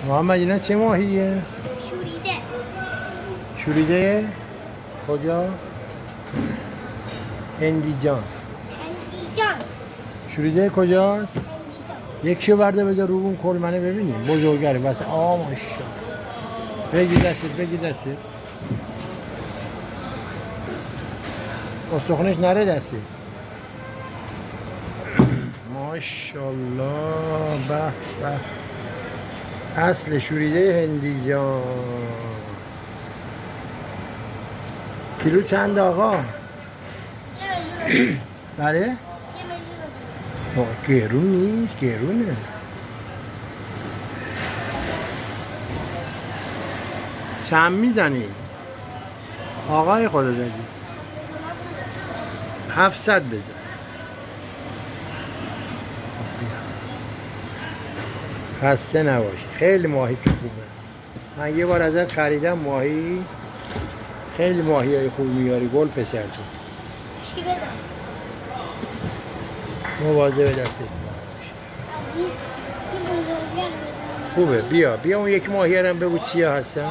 محمد اینا چه ماهیه؟ شوریده. شوریده؟ کجا؟ هندی جان. هندیجان. شوریده کجاست؟ هندیجان. یکی رو برده بذار رو اون کلمنه ببینیم بزرگره بس ماشاءالله بگی دستت سخنش نره دستی ماشاءالله به به اصل شوریده هندی جان کیلو چند آقا؟ 1 میلیون. بله؟ 1 میلیون. گرون نیست گرونه چند میزنی؟ آقای خدا دادی 700 بزن خسته نباشی خیلی ماهی که خوبه من یه بار ازت خریدم ماهی خیلی ماهی های خوب میاری گل پسر تو چی بدم؟ مواظب دستی از این بزرگه بدم. خوبه بیا اون یک ماهی هم بگو چیه هستن